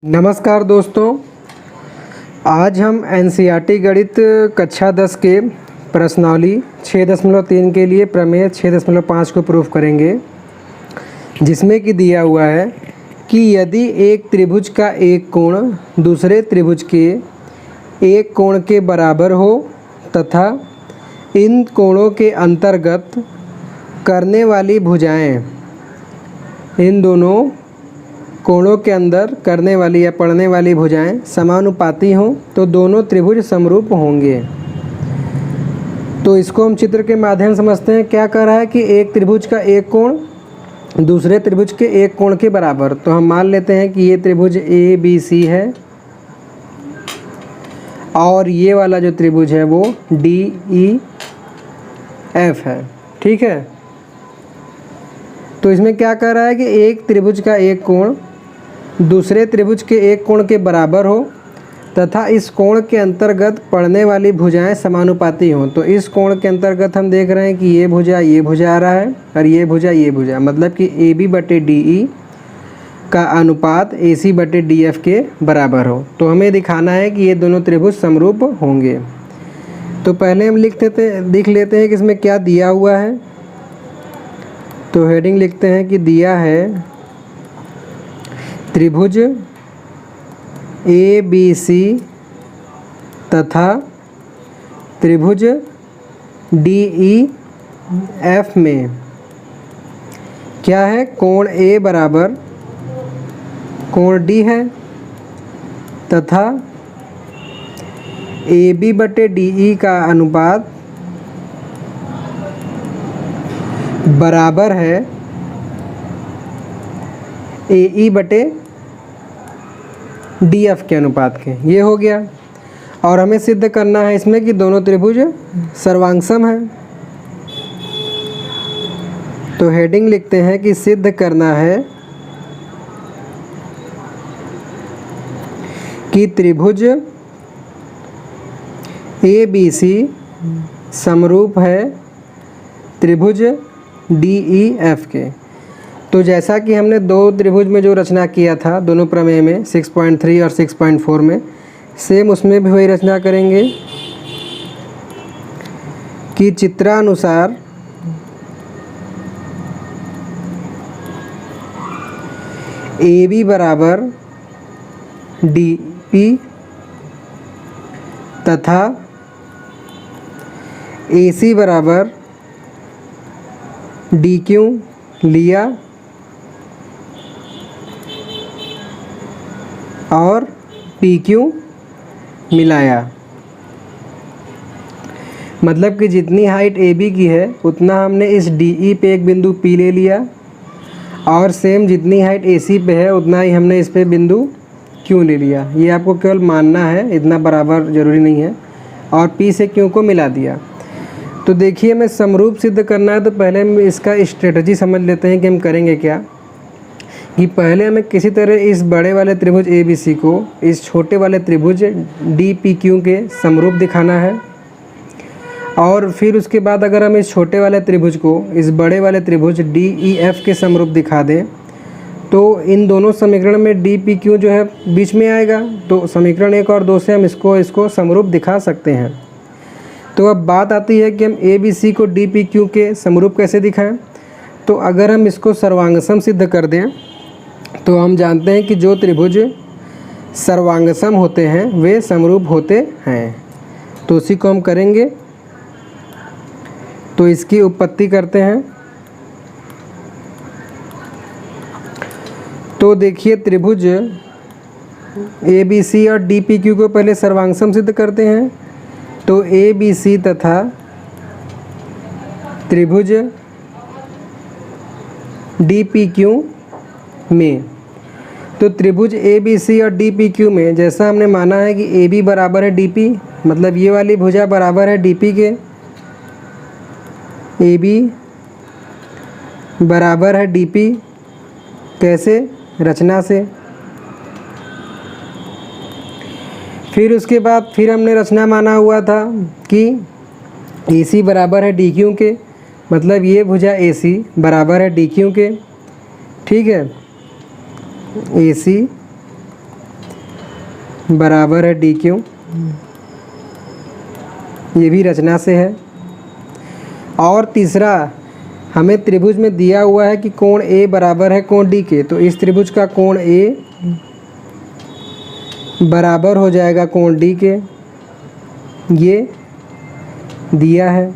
नमस्कार दोस्तों, आज हम एनसीईआरटी गणित कक्षा 10 के प्रश्नावली 6.3 के लिए प्रमेय 6.5 को प्रूफ करेंगे, जिसमें कि दिया हुआ है कि यदि एक त्रिभुज का एक कोण दूसरे त्रिभुज के एक कोण के बराबर हो तथा इन कोणों के अंतर्गत करने वाली भुजाएं इन दोनों कोणों के अंदर करने वाली या पड़ने वाली भुजाएं समानुपाती हों तो दोनों त्रिभुज समरूप होंगे। तो इसको हम चित्र के माध्यम समझते हैं। क्या कह रहा है कि एक त्रिभुज का एक कोण दूसरे त्रिभुज के एक कोण के बराबर। तो हम मान लेते हैं कि ये त्रिभुज ए बी सी है और ये वाला जो त्रिभुज है वो डी ई एफ है। ठीक है, तो इसमें क्या कह रहा है कि एक त्रिभुज का एक कोण दूसरे त्रिभुज के एक कोण के बराबर हो तथा इस कोण के अंतर्गत पड़ने वाली भुजाएं समानुपाती हों। तो इस कोण के अंतर्गत हम देख रहे हैं कि ये भुजा आ रहा है और ये भुजा, मतलब कि ए बी बटे डी ई का अनुपात ए सी बटे डी एफ के बराबर हो। तो हमें दिखाना है कि ये दोनों त्रिभुज समरूप होंगे। तो पहले हम देख लेते हैं कि इसमें क्या दिया हुआ है। तो हेडिंग लिखते हैं कि दिया है त्रिभुज ए बी सी तथा त्रिभुज डी ई एफ में क्या है, कोण ए बराबर कोण डी है तथा ए बी बटे डी ई का अनुपात बराबर है ए ई बटे डी एफ के अनुपात के। ये हो गया। और हमें सिद्ध करना है इसमें कि दोनों त्रिभुज सर्वांगसम है। तो हेडिंग लिखते हैं कि सिद्ध करना है कि त्रिभुज ए बी सी समरूप है त्रिभुज डी ई एफ के। तो जैसा कि हमने दो त्रिभुज में जो रचना किया था दोनों प्रमेय में 6.3 और 6.4 में, सेम उसमें भी वही रचना करेंगे कि चित्रानुसार ए बी बराबर डी पी तथा ए सी बराबर डी क्यू लिया और पी क्यू मिलाया। मतलब कि जितनी हाइट ए बी की है उतना हमने इस डी ई पे एक बिंदु पी ले लिया और सेम जितनी हाइट ए सी पे है उतना ही हमने इस पे बिंदु क्यू ले लिया। ये आपको केवल मानना है, इतना बराबर ज़रूरी नहीं है। और पी से क्यू को मिला दिया। तो देखिए, हमें समरूप सिद्ध करना है तो पहले हम इसका स्ट्रेटजी समझ लेते हैं कि हम करेंगे क्या। कि पहले हमें किसी तरह इस बड़े वाले त्रिभुज ए बी सी को इस छोटे वाले त्रिभुज डी पी क्यू के समरूप दिखाना है। और फिर उसके बाद अगर हम इस छोटे वाले त्रिभुज को इस बड़े वाले त्रिभुज डी ई एफ के समरूप दिखा दें तो इन दोनों समीकरण में डी पी क्यू जो है बीच में आएगा। तो समीकरण 1 और 2 से हम इसको समरूप दिखा सकते हैं। तो अब बात आती है कि हम ए बी सी को डी पी क्यू के समरूप कैसे दिखाएं। तो अगर हम इसको सर्वांगसम सिद्ध कर दें तो हम जानते हैं कि जो त्रिभुज सर्वांगसम होते हैं वे समरूप होते हैं। तो उसी को हम करेंगे। तो इसकी उत्पत्ति करते हैं। तो देखिए, त्रिभुज ए बी सी और डी पी क्यू को पहले सर्वांगसम सिद्ध करते हैं। तो ए बी सी तथा त्रिभुज डी पी क्यू में, तो त्रिभुज ए बी सी और डी पी क्यू में जैसा हमने माना है कि ए बी बराबर है डी पी, मतलब ये वाली भुजा बराबर है डी पी के, ए बी बराबर है डी पी। कैसे? रचना से। फिर उसके बाद फिर हमने रचना माना हुआ था कि ए सी बराबर है डी क्यू के, मतलब ये भुजा ए सी बराबर है डी क्यू के। ठीक है, ए सी बराबर है डी क्यू, ये भी रचना से है। और तीसरा, हमें त्रिभुज में दिया हुआ है कि कोण ए बराबर है कोण डी के, तो इस त्रिभुज का कोण ए बराबर हो जाएगा कोण डी के, ये दिया है।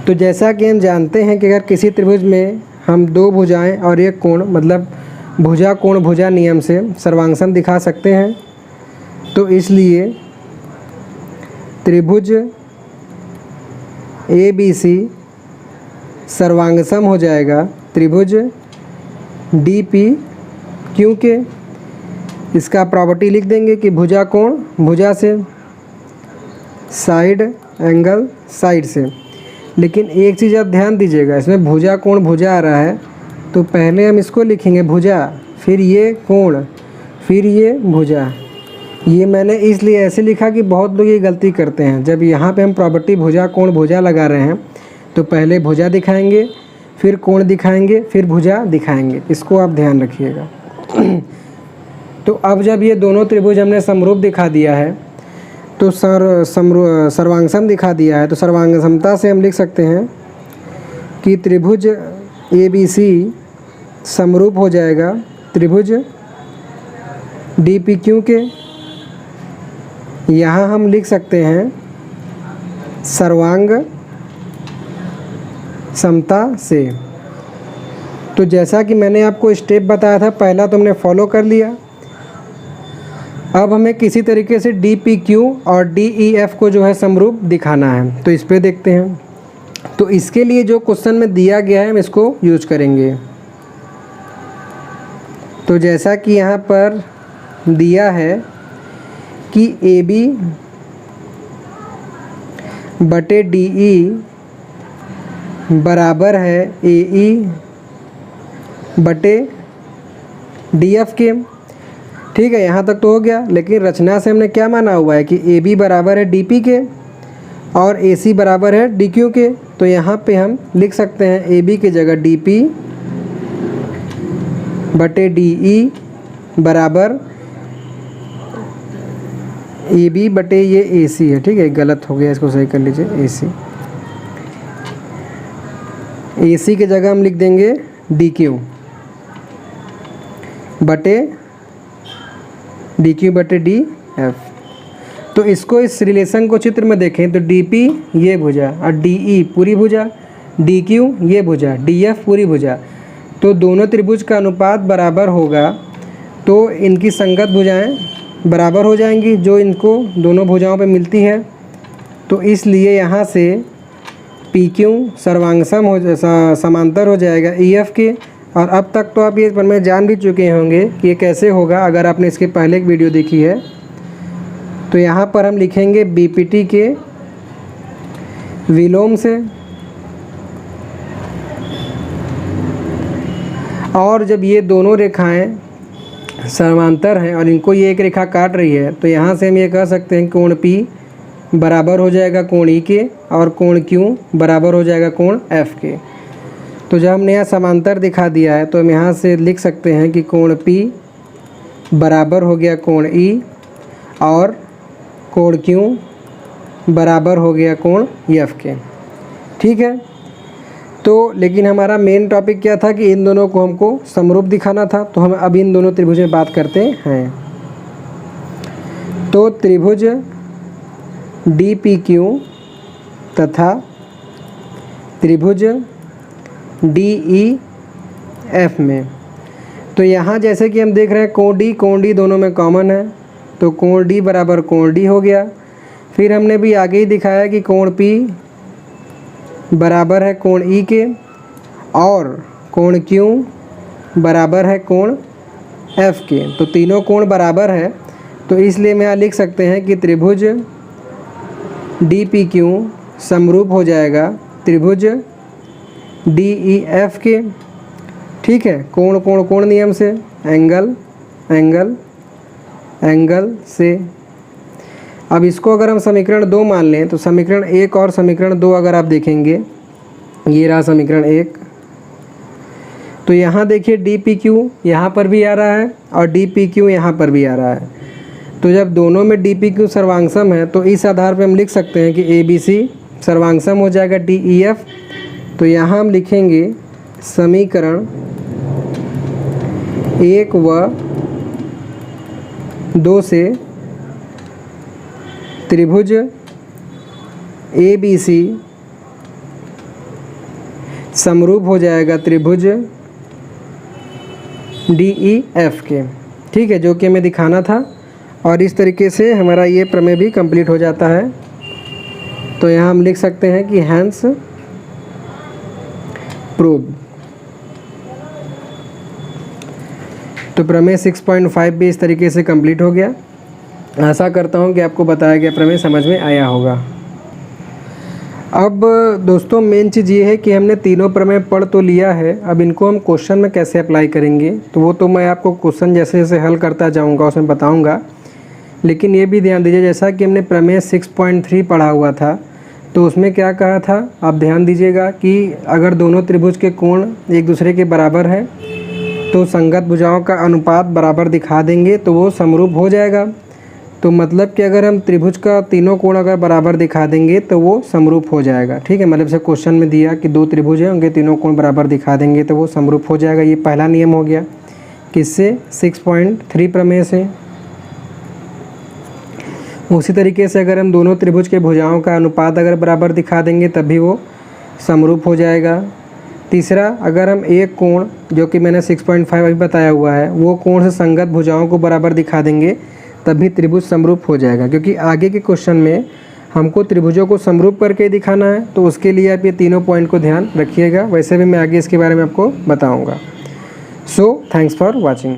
तो जैसा कि हम जानते हैं कि अगर किसी त्रिभुज में हम दो भुजाएं और एक कोण, मतलब भुजा कोण भुजा नियम से सर्वांगसम दिखा सकते हैं, तो इसलिए त्रिभुज ए बी सी सर्वांगसम हो जाएगा त्रिभुज डी पी क्यू के। इसका प्रॉपर्टी लिख देंगे कि भुजा कोण भुजा से, साइड एंगल साइड से। लेकिन एक चीज़ आप ध्यान दीजिएगा, इसमें भुजा कोण भुजा आ रहा है, तो पहले हम इसको लिखेंगे भुजा, फिर ये कोण, फिर ये भुजा। ये मैंने इसलिए ऐसे लिखा कि बहुत लोग ये गलती करते हैं, जब यहाँ पे हम प्रॉपर्टी भुजा कोण भुजा लगा रहे हैं तो पहले भुजा दिखाएंगे, फिर कोण दिखाएंगे, फिर भुजा दिखाएंगे, इसको आप ध्यान रखिएगा। तो अब जब ये दोनों त्रिभुज हमने समरूप दिखा दिया है, तो सर्वांगसम दिखा दिया है, तो सर्वांगसमता से हम लिख सकते हैं कि त्रिभुज ए बी सी समरूप हो जाएगा त्रिभुज डी पी क्यू के। यहाँ हम लिख सकते हैं सर्वांग समता से। तो जैसा कि मैंने आपको स्टेप बताया था, पहला तो हमने फॉलो कर लिया। अब हमें किसी तरीके से डी पी क्यू और डी ई एफ को जो है समरूप दिखाना है, तो इस पे देखते हैं। तो इसके लिए जो क्वेश्चन में दिया गया है हम इसको यूज करेंगे। तो जैसा कि यहाँ पर दिया है कि ए बी बटे डी ई बराबर है ए ई बटे डी एफ के। ठीक है, यहाँ तक तो हो गया। लेकिन रचना से हमने क्या माना हुआ है कि ए बी बराबर है डी पी के और ए सी बराबर है डी क्यू के। तो यहाँ पे हम लिख सकते हैं ए बी की जगह डी पी बटे डी ई बराबर ए बी बटे ये ए सी है। ठीक है, गलत हो गया, इसको सही कर लीजिए। ए सी, ए सी की जगह हम लिख देंगे डी क्यू बटे डी एफ। तो इसको, इस रिलेशन को चित्र में देखें तो डी पी ये भुजा और डी ई पूरी भुजा, डी क्यू ये भुजा, डी एफ पूरी भुजा। तो दोनों त्रिभुज का अनुपात बराबर होगा, तो इनकी संगत भुजाएं बराबर हो जाएंगी जो इनको दोनों भुजाओं पे मिलती है। तो इसलिए यहाँ से पी क्यू सर्वांगसम हो समांतर हो जाएगा ई एफ के। और अब तक तो आप ये पर में जान भी चुके होंगे कि ये कैसे होगा, अगर आपने इसके पहले एक वीडियो देखी है। तो यहाँ पर हम लिखेंगे बी पी टी के विलोम से, और जब ये दोनों रेखाएं समांतर हैं और इनको ये एक रेखा काट रही है, तो यहाँ से हम ये कह सकते हैं कोण P बराबर हो जाएगा कोण E के और कोण Q बराबर हो जाएगा कोण F के। तो जब हमने यहाँ समांतर दिखा दिया है, तो हम यहाँ से लिख सकते हैं कि कोण P बराबर हो गया कोण E और कोण Q बराबर हो गया कोण F के। ठीक है, तो लेकिन हमारा मेन टॉपिक क्या था कि इन दोनों को हमको समरूप दिखाना था। तो हम अब इन दोनों त्रिभुज में बात करते हैं। तो त्रिभुज डी पी क्यू तथा त्रिभुज डी ई एफ में, तो यहाँ जैसे कि हम देख रहे हैं कोण डी दोनों में कॉमन है, तो कोण डी बराबर कोण डी हो गया। फिर हमने भी आगे ही दिखाया कि कोण पी बराबर है कोण ई के और कोण क्यू बराबर है कोण एफ के। तो तीनों कोण बराबर है, तो इसलिए हम यहाँ लिख सकते हैं कि त्रिभुज डी पी क्यू समरूप हो जाएगा त्रिभुज डी ई एफ के। ठीक है, कोण कोण कोण नियम से, एंगल एंगल एंगल से। अब इसको अगर हम समीकरण 2 मान लें, तो समीकरण 1 और समीकरण 2 अगर आप देखेंगे, ये रहा समीकरण 1। तो यहाँ देखिए डी पी क्यू यहाँ पर भी आ रहा है और डी पी क्यू यहाँ पर भी आ रहा है। तो जब दोनों में डी पी क्यू सर्वांगसम है तो इस आधार पे हम लिख सकते हैं कि ए बी सी सर्वांगसम हो जाएगा डी ई एफ। तो यहाँ हम लिखेंगे समीकरण 1 व 2 से त्रिभुज ए बी सी समरूप हो जाएगा त्रिभुज डी ई एफ के। ठीक है, जो कि हमें दिखाना था। और इस तरीके से हमारा ये प्रमेय भी कंप्लीट हो जाता है। तो यहाँ हम लिख सकते हैं कि हैंस प्रूव। तो प्रमेय 6.5 भी इस तरीके से कंप्लीट हो गया। आशा करता हूँ कि आपको बताया गया प्रमेय समझ में आया होगा। अब दोस्तों मेन चीज़ ये है कि हमने तीनों प्रमेय पढ़ तो लिया है, अब इनको हम क्वेश्चन में कैसे अप्लाई करेंगे तो वो तो मैं आपको क्वेश्चन जैसे जैसे हल करता जाऊँगा उसमें बताऊँगा। लेकिन ये भी ध्यान दीजिए, जैसा कि हमने प्रमेय 6.3 पढ़ा हुआ था तो उसमें क्या कहा था, आप ध्यान दीजिएगा कि अगर दोनों त्रिभुज के कोण एक दूसरे के बराबर है तो संगत भुजाओं का अनुपात बराबर दिखा देंगे तो वो समरूप हो जाएगा। तो मतलब कि अगर हम त्रिभुज का तीनों कोण अगर बराबर दिखा देंगे तो वो समरूप हो जाएगा। ठीक है, मतलब से क्वेश्चन में दिया कि दो त्रिभुज हैं उनके तीनों कोण बराबर दिखा देंगे तो वो समरूप हो जाएगा। ये पहला नियम हो गया किससे, 6.3 प्रमेय से। उसी तरीके से अगर हम दोनों त्रिभुज के भुजाओं का अनुपात अगर बराबर दिखा देंगे तभी वो समरूप हो जाएगा। तीसरा, अगर हम एक कोण जो कि मैंने 6.5 अभी बताया हुआ है वो कोण से संगत भुजाओं को बराबर दिखा देंगे तभी त्रिभुज समरूप हो जाएगा। क्योंकि आगे के क्वेश्चन में हमको त्रिभुजों को समरूप करके दिखाना है तो उसके लिए आप ये तीनों पॉइंट को ध्यान रखिएगा। वैसे भी मैं आगे इसके बारे में आपको बताऊंगा। So thanks for watching.